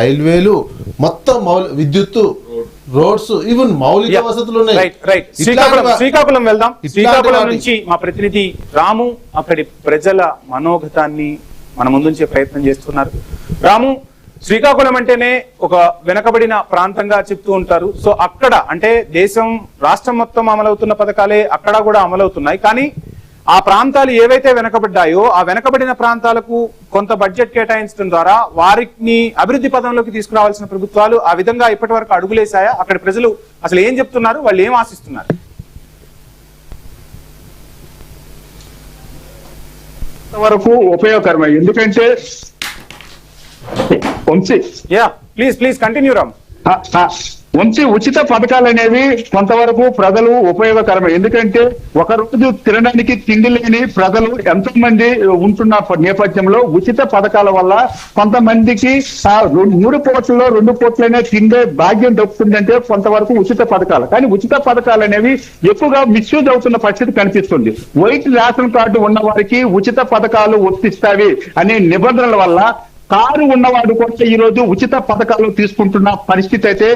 రైల్వేలు మొత్తం విద్యుత్తు, రోడ్స్, ఈవెన్ మౌలిక వసతులు ఉన్నాయి. శ్రీకాకుళం వెళ్దాం. శ్రీకాకుళం నుంచి మా ప్రతినిధి రాము అక్కడి ప్రజల మనోగతాన్ని మన ముందుంచే ప్రయత్నం చేస్తున్నారు. రాము, శ్రీకాకుళం అంటేనే ఒక వెనకబడిన ప్రాంతంగా చెప్తూ ఉంటారు. సో అక్కడ అంటే రాష్ట్రం మొత్తం అమలవుతున్న పథకాలే అక్కడ కూడా అమలవుతున్నాయి. కానీ ఆ ప్రాంతాలు ఏవైతే వెనకబడ్డాయో ఆ వెనకబడిన ప్రాంతాలకు కొంత బడ్జెట్ కేటాయించడం ద్వారా వారిని అభివృద్ధి పదంలోకి తీసుకురావాల్సిన ప్రభుత్వాలు ఆ విధంగా ఇప్పటి వరకు అడుగులేశాయా? అక్కడ ప్రజలు అసలు ఏం చెప్తున్నారు, వాళ్ళు ఏం ఆశిస్తున్నారు? వరకు ఉపయోగకరమే. ఎందుకంటే ప్లీజ్ కంటిన్యూ రామ్. ఉచిత పథకాలు అనేవి కొంతవరకు ప్రజలు ఉపయోగకరమే. ఎందుకంటే ఒక రోజు తినడానికి తిండి లేని ప్రజలు ఎంతో మంది ఉంటున్న నేపథ్యంలో ఉచిత పథకాల వల్ల కొంతమందికి 3 పూటల్లో 2 పూటలైనా తిండే భాగ్యం దొరుకుతుందంటే కొంతవరకు ఉచిత పథకాలు. కానీ ఉచిత పథకాలు అనేవి ఎక్కువగా మిస్యూజ్ అవుతున్న పరిస్థితి కనిపిస్తుంది. వైట్ రేషన్ కార్డు ఉన్న వారికి ఉచిత పథకాలు వర్తిస్తాయి అనే నిబంధనల వల్ల కారు ఉన్నవాడు కూడా ఈ రోజు ఉచిత పథకాలు తీసుకుంటున్న పరిస్థితి అయితే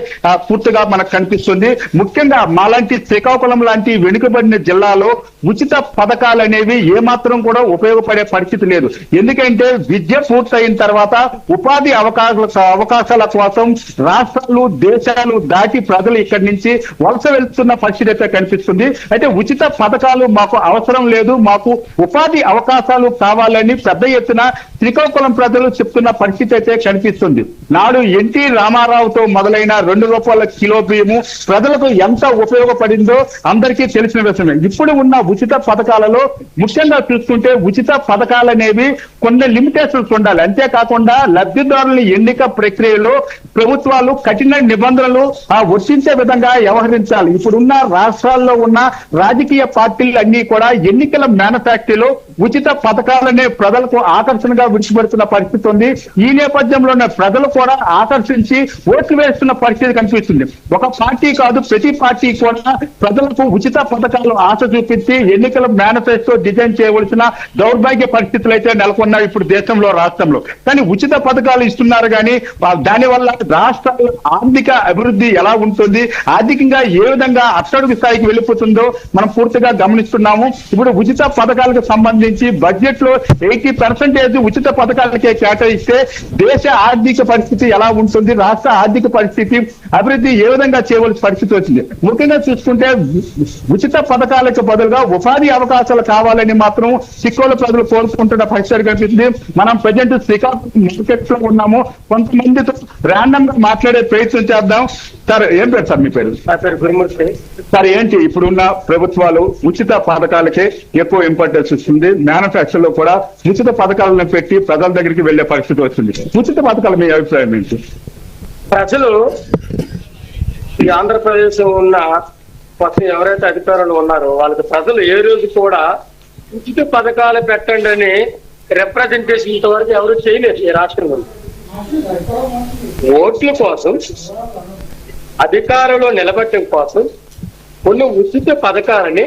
పూర్తిగా మనకు కనిపిస్తుంది. ముఖ్యంగా మాలాంటి శ్రీకాకుళం లాంటి వెనుకబడిన జిల్లాలో ఉచిత పథకాలు అనేవి ఏమాత్రం కూడా ఉపయోగపడే పరిస్థితి లేదు. ఎందుకంటే విద్య పూర్తయిన తర్వాత ఉపాధి అవకాశాల కోసం రాష్ట్రాలు, దేశాలు దాటి ప్రజలు ఇక్కడి నుంచి వలస వెళ్తున్న పరిస్థితి అయితే కనిపిస్తుంది. అయితే ఉచిత పథకాలు మాకు అవసరం లేదు, మాకు ఉపాధి అవకాశాలు కావాలని పెద్ద ఎత్తున శ్రీకాకుళం ప్రజలు చెప్తున్న పరిస్థితి అయితే కనిపిస్తుంది. నాడు ఎన్టీ రామారావుతో మొదలైన 2 రూపాయల కిలో బియ్యము ప్రజలకు ఎంత ఉపయోగపడిందో అందరికీ తెలిసిన విషయమే. ఇప్పుడు ఉన్న ఉచిత పథకాలలో ముఖ్యంగా చూసుకుంటే ఉచిత పథకాలు అనేవి కొన్ని లిమిటేషన్స్ ఉండాలి. అంతేకాకుండా లబ్ధిదారుల ఎన్నిక ప్రక్రియలో ప్రభుత్వాలు కఠిన నిబంధనలు వర్తించే విధంగా వ్యవహరించాలి. ఇప్పుడున్న రాష్ట్రాల్లో ఉన్న రాజకీయ పార్టీలు అన్ని కూడా ఎన్నికల మేనిఫెస్టోలో ఉచిత పథకాలనే ప్రజలకు ఆకర్షణగా విడిచిపెడుతున్న పరిస్థితి ఉంది. ఈ నేపథ్యంలోనే ప్రజలు కూడా ఆకర్షించి ఓట్లు వేస్తున్న పరిస్థితి కనిపిస్తుంది. ఒక పార్టీ కాదు, ప్రతి పార్టీ కూడా ప్రజలకు ఉచిత పథకాలు ఆశ చూపించి ఎన్నికల మేనిఫెస్టో డిజైన్ చేయవలసిన దౌర్భాగ్య పరిస్థితులు అయితే నెలకొన్నాయి ఇప్పుడు దేశంలో, రాష్ట్రంలో. కానీ ఉచిత పథకాలు ఇస్తున్నారు కానీ దానివల్ల రాష్ట్రాల ఆర్థిక అభివృద్ధి ఎలా ఉంటుంది, ఆర్థికంగా ఏ విధంగా అట్టడుగు స్థాయికి వెళ్ళిపోతుందో మనం పూర్తిగా గమనిస్తున్నాము. ఇప్పుడు ఉచిత పథకాలకు సంబంధించి బడ్జెట్ లో 80% ఉచిత పథకాలకే కేటాయిస్తే దేశ ఆర్థిక పరిస్థితి ఎలా ఉంటుంది, రాష్ట్ర ఆర్థిక పరిస్థితి, అభివృద్ధి ఏ విధంగా చేయవలసిన పరిస్థితి వచ్చింది. ముఖ్యంగా చూసుకుంటే ఉచిత పథకాలకు బదులుగా ఉపాధి అవకాశాలు కావాలని మాత్రం సిక్కోల ప్రజలు కోరుకుంటున్న పరిస్థితి కనిపిస్తుంది. మనం ప్రజెంట్ శ్రీకాకుళం మార్కెట్ లో ఉన్నాము. కొంతమందితో ర్యాండమ్ గా మాట్లాడే ప్రయత్నం చేద్దాం. సార్, ఏం పేరు సార్ మీ పేరు? గురుమూర్తి. సార్, ఏంటి ఇప్పుడున్న ప్రభుత్వాలు ఉచిత పథకాలకే ఎక్కువ ఇంపార్టెన్స్ ఇస్తుంది. మేనిఫెస్టోలో కూడా ఉచిత పథకాలను పెట్టి ప్రజల దగ్గరికి వెళ్లే పరిస్థితి వచ్చింది. ఉచిత పథకాలు మీ అభిప్రాయం ఏంటి? ప్రజలు ఈ ఆంధ్రప్రదేశ్ ఉన్న ఎవరైతే అధికారులు ఉన్నారో వాళ్ళకి ప్రజలు ఏ రోజు కూడా ఉచిత పథకాలు పెట్టండి అని రిప్రజెంటేషన్ ఇంతవరకు ఎవరు చేయలేదు. ఈ రాష్ట్రంలో ఓట్ల కోసం, అధికారంలో నిలబెట్టడం కోసం కొన్ని ఉచిత పథకాలని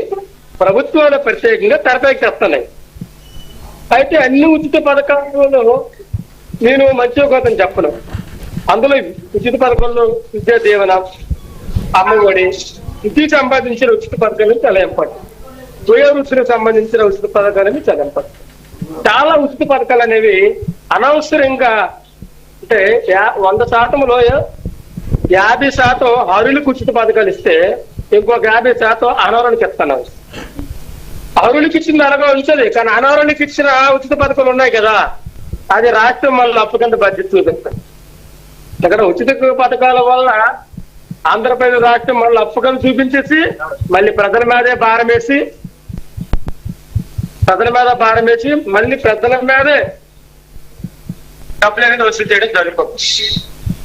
ప్రభుత్వాలు ప్రత్యేకంగా తెరపైకెత్తున్నాయి. అయితే అన్ని ఉచిత పథకాలలో నేను మంచి ఒక చెప్పను. అందులో ఉచిత పథకంలో విద్యా దీవెన, అమ్మఒడి, విద్యకు సంబంధించిన ఉచిత పథకాలు చాలా ఇంపార్టెంట్. స్వయ వృత్తికి సంబంధించిన ఉచిత పథకాలు చాలా ఇంపార్టెంట్. చాలా ఉచిత పథకాలు అనేవి అనవసరంగా అంటే 100%లో 50% అర్హులకు ఉచిత పథకాలు ఇస్తే ఇంకొక 50% అనర్హులకు ఇస్తున్నారు. అర్హులకు ఇచ్చింది అనగా ఉంచదు, కానీ అనర్హులకు ఇచ్చిన ఉచిత పథకాలు ఉన్నాయి కదా, అది రాష్ట్రం మళ్ళీ అప్పు కింద బడ్జెట్ చూపిస్తారు. ఇక్కడ ఉచిత పథకాల వల్ల ఆంధ్రప్రదేశ్ రాష్ట్రం మళ్ళీ అప్పు కింద చూపించేసి మళ్ళీ ప్రజల మీదే భారం వేసి మళ్ళీ ప్రజల మీదే డబ్బులు అనేది వసూలు చేయడం జరుగుతుంది.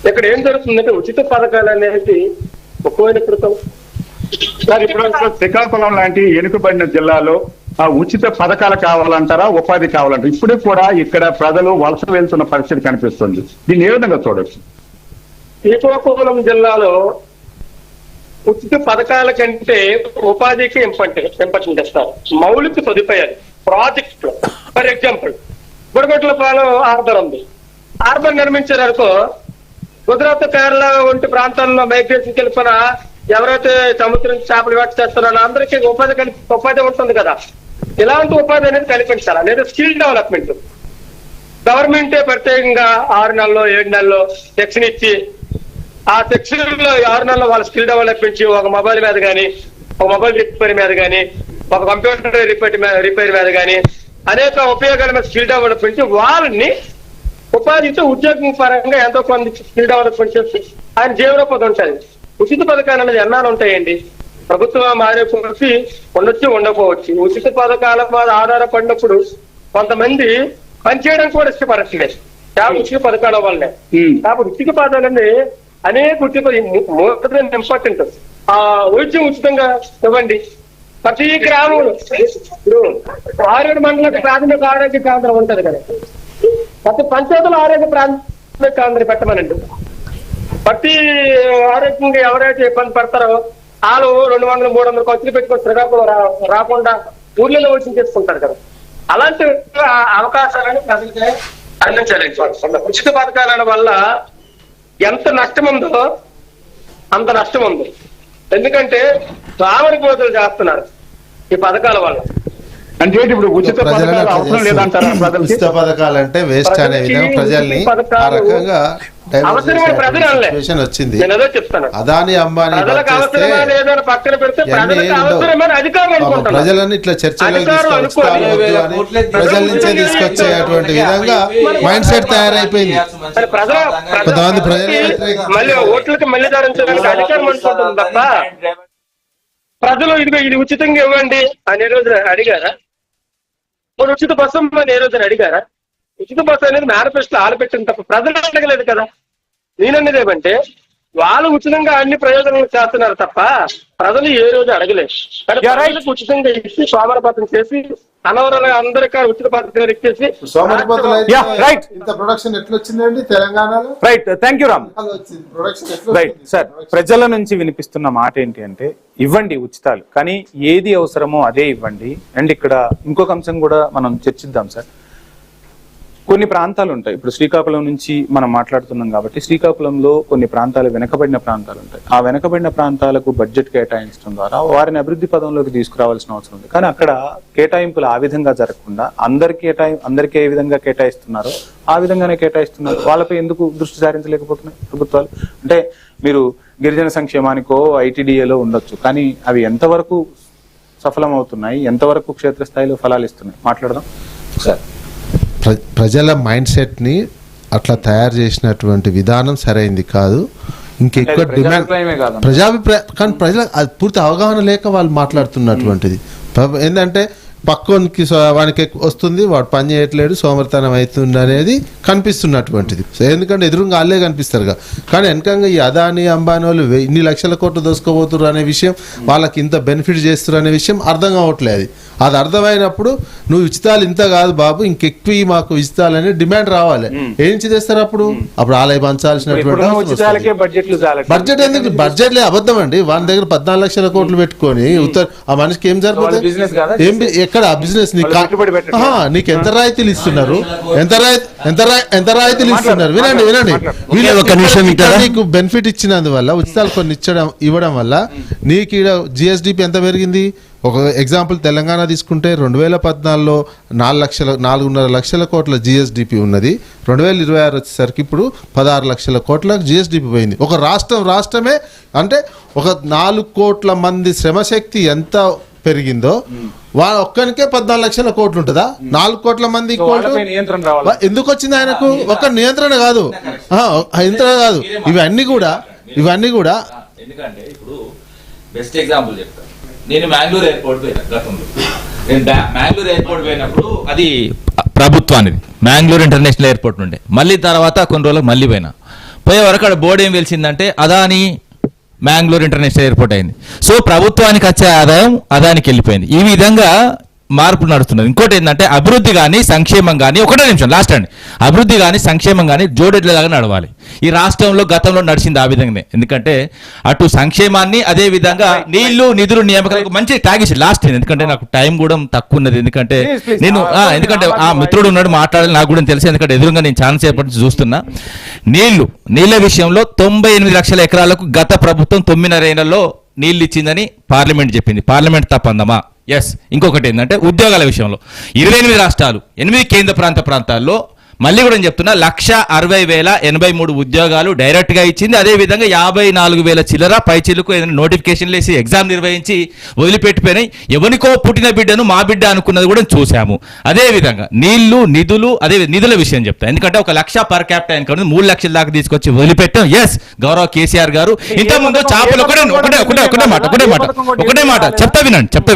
ఇక్కడ ఏం జరుగుతుందంటే ఉచిత పథకాలు అనేది ఒక్కోని క్రితం శ్రీకాకుళం లాంటి వెనుకబడిన జిల్లాలో ఉచిత పథకాలు కావాలంటారా, ఉపాధి కావాలంటారా? ఇప్పుడు కూడా ఇక్కడ ప్రజలు వలస వెళ్తున్న పరిస్థితి కనిపిస్తుంది. దీన్ని ఏ విధంగా చూడొచ్చు? శ్రీకాకుళం జిల్లాలో ఉచిత పథకాల కంటే ఉపాధికి ఇంపార్టెంట్ ఇస్తారు. మౌలిక సదుపాయాలు, ప్రాజెక్టులు. ఫర్ ఎగ్జాంపుల్ బుడగొట్లపాలెం హార్బర్ ఉంది. హార్బర్ నిర్మించారనుకో గుజరాత్ కేరళ వంటి ప్రాంతాల్లో మైగ్రేషన్ కలిపిన ఎవరైతే సముద్రం చేపలు వేట చేస్తున్నారో అందరికీ ఉపాధి ఉంటుంది కదా. ఇలాంటి ఉపాధి అనేది కల్పించాలి. లేదా స్కిల్ డెవలప్మెంట్ గవర్నమెంటే ప్రత్యేకంగా 6 నెలల్లో 7 నెలల్లో శిక్షణ ఇచ్చి ఆ శిక్షణలో 6 నెలల్లో వాళ్ళ స్కిల్ డెవలప్మెంట్ ఒక మొబైల్ మీద కానీ, ఒక మొబైల్ రిపేర్ మీద కానీ, ఒక కంప్యూటర్ రిపేర్ మీద కానీ అనేక ఉపయోగాల మీద స్కిల్ డెవలప్మెంట్ వాళ్ళని ఉపాధితో ఉద్యోగం పరంగా ఎంతో కొంత స్కిల్ డెవలప్మెంట్ చేసి ఆయన జీవనోపాధి ఉంటుంది. ఉచిత పథకాలు అనేది ఎన్నాళ్ళు ఉంటాయండి? ప్రభుత్వం మారే కొలిసి ఉండొచ్చు ఉండకపోవచ్చు. ఉచిత పథకాల మీద ఆధారపడినప్పుడు కొంతమంది పనిచేయడానికి కూడా ఇష్టపడట్లేదు ఉచిత పథకాల వల్లనే. కాబట్టి ఉచిత పథకాలన్నీ అనేక ఉచిత ఇంపార్టెంట్. ఆ వైద్యం ఉచితంగా ఇవ్వండి. ప్రతి గ్రామంలో 6 మండల ప్రాథమిక ఆరోగ్య కేంద్రం ఉంటది కదా, ప్రతి పంచాయతీలో ఆరోగ్య ప్రాథమిక కేంద్రం పెట్టమనండి. ప్రతి ఆరోగ్యంగా ఎవరైతే ఇబ్బంది పడతారో వాళ్ళు 200-300 ఖర్చులు పెట్టుకొని శ్రీకాకుళం రాకుండా ఊర్లలో వచ్చి చేసుకుంటారు కదా. అలాంటి అవకాశాలను ప్రజలకే అందించాలి. ఉచిత పథకాల వల్ల ఎంత నష్టం ఉందో అంత నష్టం ఉంది. ఎందుకంటే రావడి పోతులు చేస్తున్నారు ఈ పథకాల వల్ల. అంటే ఇప్పుడు ఉచిత పథకాలు అవసరం లేదంటారా? ఉచిత పథకాలు అంటే వేస్ట్ అనే విధంగా ప్రజల్ని ఆ రకంగా అవసరమైన ప్రజలు వచ్చింది. నేను అదే చెప్తాను. అదాని అంబానీ పక్కన పెడితే అవసరమైన అధికారులు అనుకుంటారు. ప్రజలని ఇట్లా చర్చలు ప్రజల నుంచే తీసుకొచ్చేటువంటి విధంగా మైండ్ సెట్ తయారైపోయింది. కొంతమంది ప్రజలు మళ్ళీ ఓట్లకి మళ్ళీ ధరించడానికి అధికారం అనుకుంటుంది తప్ప ప్రజలు ఇది ఉచితంగా ఇవ్వండి అని ఏ రోజున అడిగారా? మరి ఉచిత బస్సు అని ఏ రోజున అడిగారా? ఉచిత బస్సు అనేది మేనిఫెస్టో ఆలపెట్టిన తప్ప ప్రజలు అడగలేదు కదా. నేనన్నది ఏమంటే వాళ్ళు ఉచితంగా అన్ని ప్రయోజనాలు చేస్తున్నారు తప్ప ప్రజలు ఏ రోజు అడగలేదు. కానీ ప్రజలకు ఉచితంగా ఇచ్చి సోమరపత్రం చేసి అనవరంగా అందరికీ ఉచిత పథకాలు ఇచ్చేసి ఇంత ప్రొడక్షన్ ఎట్లా వచ్చిందండి తెలంగాణలో? Right, thank you Ram. Right sir, ప్రజల నుంచి వినిపిస్తున్న మాట ఏంటి అంటే ఇవ్వండి ఉచితాలు, కానీ ఏది అవసరమో అదే ఇవ్వండి. అండ్ ఇక్కడ ఇంకొక అంశం కూడా మనం చర్చిద్దాం సార్. కొన్ని ప్రాంతాలు ఉంటాయి, ఇప్పుడు శ్రీకాకుళం నుంచి మనం మాట్లాడుతున్నాం కాబట్టి శ్రీకాకుళంలో కొన్ని ప్రాంతాలు వెనకబడిన ప్రాంతాలు ఉంటాయి. ఆ వెనకబడిన ప్రాంతాలకు బడ్జెట్ కేటాయించడం ద్వారా వారిని అభివృద్ధి పదంలోకి తీసుకురావాల్సిన అవసరం ఉంది. కానీ అక్కడ కేటాయింపులు ఆ విధంగా జరగకుండా అందరికీ ఏ విధంగా కేటాయిస్తున్నారో ఆ విధంగానే కేటాయిస్తున్నారు. వాళ్ళపై ఎందుకు దృష్టి సారించలేకపోతున్నాయి ప్రభుత్వాలు? అంటే మీరు గిరిజన సంక్షేమానికో ఐటీడీఏలో ఉండొచ్చు, కానీ అవి ఎంతవరకు సఫలం అవుతున్నాయి, ఎంతవరకు క్షేత్రస్థాయిలో ఫలాలు ఇస్తున్నాయి మాట్లాడదాం సార్. ప్రజల మైండ్ సెట్ని అట్లా తయారు చేసినటువంటి విధానం సరైంది కాదు. ఇంకెక్కువ డిమాండ్ ప్రజాభిప్రాయం, కానీ ప్రజల పూర్తి అవగాహన లేక వాళ్ళు మాట్లాడుతున్నటువంటిది ఏంటంటే పక్కోనికి వానికి వస్తుంది, వాడు పని చేయట్లేడు, సోమరితనం అవుతుంది అనేది కనిపిస్తున్నటువంటిది. ఎందుకంటే ఎదురుగా వాళ్ళే కనిపిస్తారు. కానీ వెనకంగా ఈ అదాని అంబానీ వాళ్ళు ఇన్ని లక్షల కోట్లు దోసుకోబోతున్నారు అనే విషయం, వాళ్ళకి ఇంత బెనిఫిట్ చేస్తున్నారు అనే విషయం అర్థం కావట్లేదు. అది అర్థమైనప్పుడు నువ్వు ఉచితాలు ఇంత కాదు బాబు, ఇంకెక్కువ మాకు ఉచితాలని డిమాండ్ రావాలి. ఏం చేస్తారు అప్పుడు ఆలయ పంచాల్సినటువంటి బడ్జెట్ ఎందుకు? బడ్జెట్ లే అబద్ధం అండి. వాళ్ళ దగ్గర 14 లక్షల కోట్లు పెట్టుకొని ఆ మనిషికి ఏం సరిపోతుంది? ఏం ఎక్కడ బిజినెస్? నీకు ఎంత రాయితీలు ఇస్తున్నారు? ఎంత రాయితీలు ఇస్తున్నారు? వినండి. నీకు బెనిఫిట్ ఇచ్చినందువల్ల ఉచితాలు కొన్ని ఇవ్వడం వల్ల నీకు ఈడ జిఎస్డిపి ఎంత పెరిగింది? ఒక ఎగ్జాంపుల్ తెలంగాణ తీసుకుంటే 2014లో 4.5 లక్షల కోట్ల జిఎస్డిపి ఉన్నది. 2026 వచ్చేసరికి ఇప్పుడు 16 లక్షల కోట్ల జిఎస్డిపి పోయింది. ఒక రాష్ట్రమే అంటే ఒక 4 కోట్ల మంది శ్రమశక్తి ఎంత పెరిగిందో వాళ్ళ ఒక్కనికే 14 లక్షల కోట్లు ఉంటుందా? 4 కోట్ల మంది కోట్లు ఎందుకు వచ్చింది ఆయనకు? ఒక నియంత్రణ కాదు. ఇవన్నీ కూడా ఎందుకంటే ఇప్పుడు బెస్ట్ ఎగ్జాంపుల్ చెప్తాను. నేను మ్యాంగ్లూర్ ఎయిర్పోర్ట్ పోయినా గతంలో. నేను మ్యాంగ్లూర్ ఎయిర్పోర్ట్ పోయినప్పుడు అది ప్రభుత్వానికి మ్యాంగ్లూర్ ఇంటర్నేషనల్ ఎయిర్పోర్ట్ నుండే, మళ్ళీ తర్వాత కొన్ని రోజులకు మళ్ళీ పోయే వరకు అక్కడ బోర్డు ఏం తెలిసిందంటే అదాని మ్యాంగ్లూర్ ఇంటర్నేషనల్ ఎయిర్పోర్ట్ అయింది. సో ప్రభుత్వానికి వచ్చే ఆదాయం అదానికి వెళ్ళిపోయింది. ఈ విధంగా మార్పు నడుస్తున్నది. ఇంకోటి ఏంటంటే అభివృద్ధి కానీ సంక్షేమం కానీ, ఒకటే నిమిషం లాస్ట్ అండి, అభివృద్ధి కానీ సంక్షేమం కానీ జోడెడ్లలాగా నడవాలి. ఈ రాష్ట్రంలో గతంలో నడిచింది ఆ విధంగానే. ఎందుకంటే అటు సంక్షేమాన్ని, అదే విధంగా నీళ్లు నిధులు నియామకాలకు మంచి తాగేసి లాస్ట్. ఎందుకంటే నాకు టైం కూడా తక్కువ ఉన్నది, ఎందుకంటే నేను ఎందుకంటే ఆ మిత్రుడు ఉన్నాడు మాట్లాడాలి, నాకు కూడా తెలుసు, ఎందుకంటే ఎదురుగా నేను చాలా సేపటి నుంచి చూస్తున్నా. నీళ్ల విషయంలో 98 లక్షల ఎకరాలకు గత ప్రభుత్వం 9.5 ఏళ్లలో నీళ్లు ఇచ్చిందని పార్లమెంట్ చెప్పింది. పార్లమెంట్ తప్పందమా? ఎస్. ఇంకొకటి ఏంటంటే ఉద్యోగాల విషయంలో 28 రాష్ట్రాలు 8 కేంద్ర ప్రాంతాల్లో మళ్ళీ కూడా నేను చెప్తున్నా 1,60,083 ఉద్యోగాలు డైరెక్ట్ గా ఇచ్చింది. అదే విధంగా 54,000 చిల్లర పైచిలకు ఏదైనా నోటిఫికేషన్లు వేసి ఎగ్జామ్ నిర్వహించి వదిలిపెట్టిపోయినాయి. ఎవరికో పుట్టిన బిడ్డను మా బిడ్డ అనుకున్నది కూడా చూసాము. అదే విధంగా నీళ్లు నిధులు, అదే నిధుల విషయం చెప్తా, ఎందుకంటే 1 లక్ష పర్ క్యాపిటల్ ఇన్కమ్ 3 లక్షల దాకా తీసుకొచ్చి వదిలిపెట్టాం. ఎస్, గౌరవ కేసీఆర్ గారు ఇంతకుముందు చేపలు ఒకటే మాట చెప్తా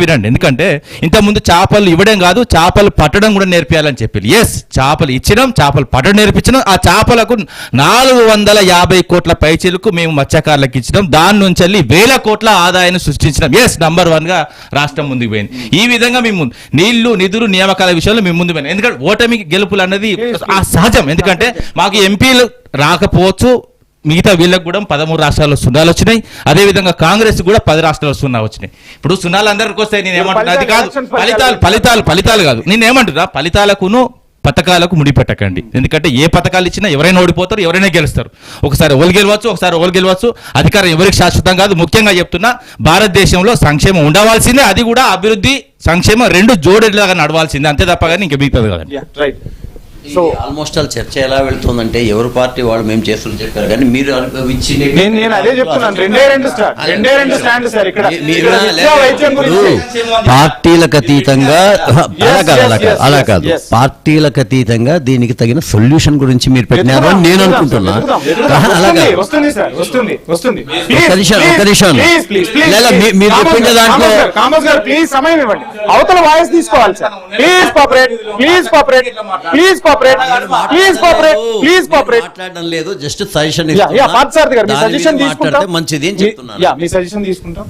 వినండి. ఎందుకంటే ఇంతకుముందు చేపలు ఇవ్వడం కాదు, చేపలు పట్టడం కూడా నేర్పియాలని చెప్పి, ఎస్ చేపలు ఇచ్చినాం, చేపలు పట్టడం నేర్పించినాం. ఆ చేపలకు 450 కోట్ల పైచీలకు మేము మత్స్యకారులకు ఇచ్చినాం. దాని నుంచి వెళ్ళి 1,000 కోట్ల ఆదాయాన్ని సృష్టించినాం. ఎస్, నంబర్ 1 గా రాష్ట్రం ముందుకు పోయింది. ఈ విధంగా మేము నీళ్లు నిధులు నియామకాల విషయంలో మేము ముందు పోయినాం. ఎందుకంటే ఓటమి గెలుపులు అన్నది ఆ సహజం. ఎందుకంటే మాకు ఎంపీలు రాకపోవచ్చు, మిగతా వీళ్ళకి కూడా 13 రాష్ట్రాల్లో సున్నాలు వచ్చినాయి. అదేవిధంగా కాంగ్రెస్ కూడా 10 రాష్ట్రాల్లో సున్నా వచ్చినాయి. ఇప్పుడు సున్నాలు అందరికి వస్తాయి. నేను ఏమంటున్నా, అది కాదు ఫలితాలు కాదు, నేను ఏమంటున్నా, ఫలితాలకును పథకాలకు ముడిపెట్టకండి. ఎందుకంటే ఏ పథకాలు ఇచ్చినా ఎవరైనా ఓడిపోతారు, ఎవరైనా గెలుస్తారు. ఒకసారి ఓళ్ళు గెలవచ్చు, ఒకసారి ఓళ్ళు గెలవచ్చు. అధికారం ఎవరికి శాశ్వతం కాదు. ముఖ్యంగా చెప్తున్నా, భారతదేశంలో సంక్షేమం ఉండవలసిందే, అది కూడా అభివృద్ధి సంక్షేమం 2 జోడెడ్లాగా నడవాల్సిందే, అంతే తప్ప కానీ ఇంక మిగతాది కదండి. సో ఆల్మోస్ట్ ఆల్ చర్చ ఎలా వెళ్తుందంటే ఎవరు పార్టీ వాళ్ళు మేము చేస్తున్న చెప్పారు, కానీ మీరు నేను అదే చెప్తున్నాను, రెండే రెండు స్టాండ్ సార్ ఇక్కడ. పార్టీలకు అతీతంగా అలా కాదు, పార్టీలకు అతీతంగా దీనికి తగిన సొల్యూషన్ గురించి మీరు పెట్టినారు అని నేను అనుకుంటున్నా. అలాగే మీరు చెప్పిన దాంట్లో అవతల వాయిస్ తీసుకోవాలి సార్. ప్లీజ్ మాట్లాడడం లేదు, జస్ట్ సజెషన్ మాట్లాడితే మంచిది అని చెప్తున్నాను. మీ సజెషన్ తీసుకుంటాం.